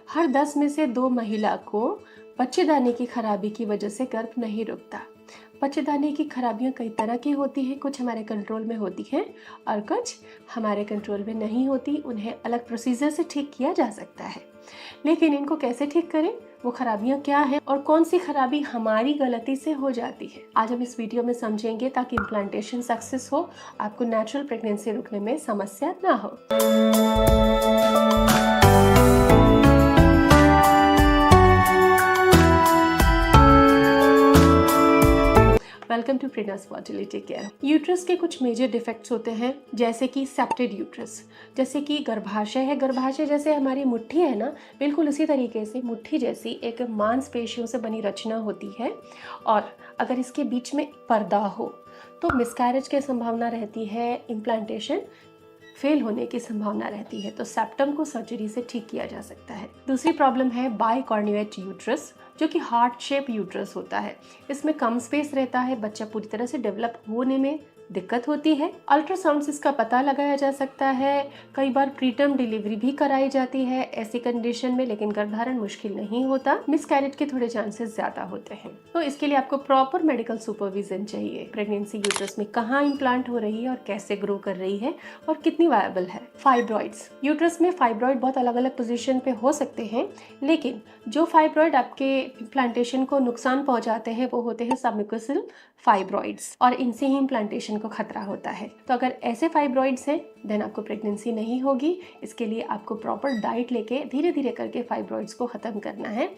हर 10 में से 2 महिला को बच्चेदानी की खराबी की वजह से गर्भ नहीं रुकता। बच्चेदानी की खराबियां कई तरह की होती हैं, कुछ हमारे कंट्रोल में होती हैं और कुछ हमारे कंट्रोल में नहीं होती। उन्हें अलग प्रोसीजर से ठीक किया जा सकता है, लेकिन इनको कैसे ठीक करें, वो खराबियां क्या हैं और कौन सी खराबी हमारी गलती से हो जाती है, आज हम इस वीडियो में समझेंगे ताकि इम्प्लांटेशन सक्सेस हो, आपको नेचुरल प्रेगनेंसी रुकने में समस्या ना हो। Welcome to Prenas fertility care. Uterus के कुछ मेजर डिफेक्ट्स होते हैं, जैसे कि सेप्टेड यूट्रस, जैसे कि गर्भाशय है। गर्भाशय जैसे हमारी मुट्ठी है ना, बिल्कुल उसी तरीके से मुट्ठी जैसी एक मांसपेशियों से बनी रचना होती है, और अगर इसके बीच में पर्दा हो तो मिसकैरेज की संभावना रहती है, इम्प्लांटेशन फेल होने की संभावना रहती है। तो सेप्टम को सर्जरी से ठीक किया जा सकता है। दूसरी प्रॉब्लम है बाइकॉर्नुएट यूट्रस, जो कि हार्ट शेप यूट्रस होता है। इसमें कम स्पेस रहता है, बच्चा पूरी तरह से डेवलप होने में दिक्कत होती है। अल्ट्रासाउंड से इसका पता लगाया जा सकता है। कई बार प्रीटर्म डिलीवरी भी कराई जाती है ऐसी कंडीशन में, लेकिन गर्भधारण मुश्किल नहीं होता। मिसकैरेज के थोड़े चांसेस ज्यादा होते हैं। तो इसके लिए आपको प्रॉपर मेडिकल सुपरविजन चाहिए। प्रेगनेंसी यूट्रस में कहाँ इम्प्लांट हो रही है और कैसे ग्रो कर रही है और कितनी वायबल है। फाइब्रॉइड्स, यूट्रस में फाइब्रॉइड बहुत अलग अलग पोजीशन पे हो सकते हैं, लेकिन जो फाइब्रॉइड आपके इम्प्लांटेशन को नुकसान पहुंचाते हैं वो होते हैं सबम्यूकोसल फाइब्रॉइड्स, और इनसे ही इम्प्लांटेशन को खतरा होता है। तो अगर ऐसे फाइब्रॉइड्स हैं देन आपको प्रेगनेंसी नहीं होगी। इसके लिए आपको प्रॉपर डाइट लेके धीरे धीरे करके फाइब्रॉइड्स को खत्म करना है।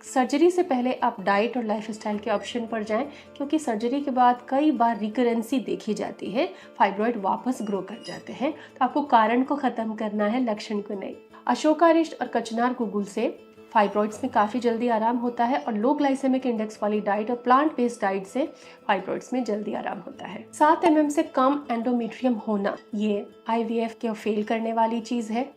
सर्जरी से पहले आप डाइट और लाइफस्टाइल के ऑप्शन पर जाएं, क्योंकि सर्जरी के बाद कई बार रिकरेंसी देखी जाती है, फाइब्रॉइड वापस ग्रो कर जाते हैं। तो आपको कारण को खत्म करना है, लक्षण को नहीं। अशोकारिष्ट और कचनार गुगुल से फाइब्रॉइड्स में काफ़ी जल्दी आराम होता है, और लो ग्लाइसेमिक इंडेक्स वाली डाइट और प्लांट बेस्ड डाइट से फाइब्रॉइड्स में जल्दी आराम होता है। 7 mm से कम एंडोमेट्रियम होना ये IVF के फेल करने वाली चीज़ है।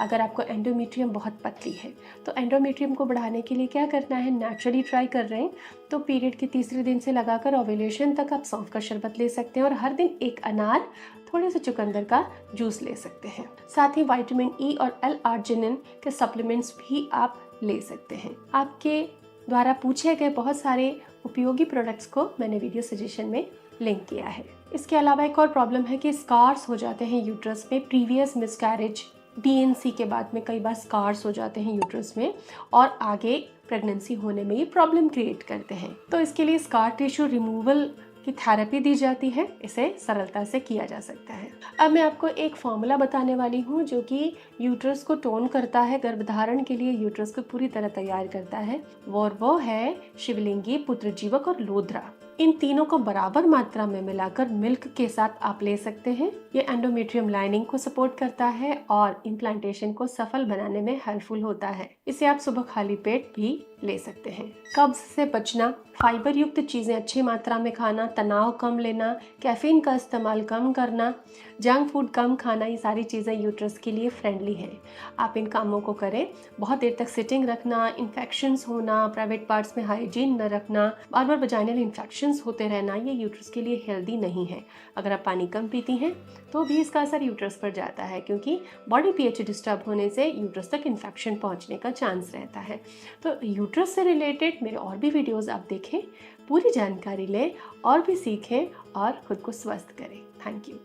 अगर आपको एंडोमेट्रियम बहुत पतली है तो एंडोमेट्रियम को बढ़ाने के लिए क्या करना है, नेचुरली ट्राई कर रहे हैं तो पीरियड के तीसरे दिन से लगाकर ओव्यूलेशन तक आप सौंफ का शरबत ले सकते हैं, और हर दिन एक अनार, थोड़े से चुकंदर का जूस ले सकते हैं। साथ ही विटामिन E और L-आर्जिनिन के सप्लीमेंट्स भी आप ले सकते हैं। आपके द्वारा पूछे गए बहुत सारे उपयोगी प्रोडक्ट्स को मैंने वीडियो सजेशन में लिंक किया है। इसके अलावा एक और प्रॉब्लम है कि स्कार्स हो जाते हैं यूट्रस में। प्रीवियस मिसकैरेज, DNC के बाद में कई बार स्कार्स हो जाते हैं यूट्रस में, और आगे प्रेगनेंसी होने में ये प्रॉब्लम क्रिएट करते हैं। तो इसके लिए स्कार टिश्यू रिमूवल की थेरेपी दी जाती है, इसे सरलता से किया जा सकता है। अब मैं आपको एक फॉर्मूला बताने वाली हूँ जो कि यूट्रस को टोन करता है, गर्भधारण के लिए यूट्रस को पूरी तरह तैयार करता है। वो है शिवलिंगी, पुत्रजीवक और लोद्रा। इन तीनों को बराबर मात्रा में मिलाकर मिल्क के साथ आप ले सकते हैं। ये एंडोमेट्रियम लाइनिंग को सपोर्ट करता है और इम्प्लांटेशन को सफल बनाने में हेल्पफुल होता है। इसे आप सुबह खाली पेट भी ले सकते हैं। कब्ज से बचना, फाइबर युक्त चीजें अच्छी मात्रा में खाना, तनाव कम लेना, कैफीन का इस्तेमाल कम करना, जंक फूड कम खाना, ये सारी चीज़ें यूट्रस के लिए फ्रेंडली है। आप इन कामों को करें। बहुत देर तक सिटिंग रखना, इन्फेक्शंस होना, प्राइवेट पार्ट्स में हाइजीन न रखना, बार बार वजाइनल इन्फेक्शंस होते रहना, ये यूट्रस के लिए हेल्दी नहीं है। अगर आप पानी कम पीती हैं तो भी इसका असर यूट्रस पर जाता है, क्योंकि बॉडी pH डिस्टर्ब होने से यूट्रस तक इन्फेक्शन पहुंचने का चांस रहता है। तो यूट्रस से रिलेटेड मेरे और भी वीडियोस आप देखें, पूरी जानकारी लें और भी सीखें और खुद को स्वस्थ करें। Thank you.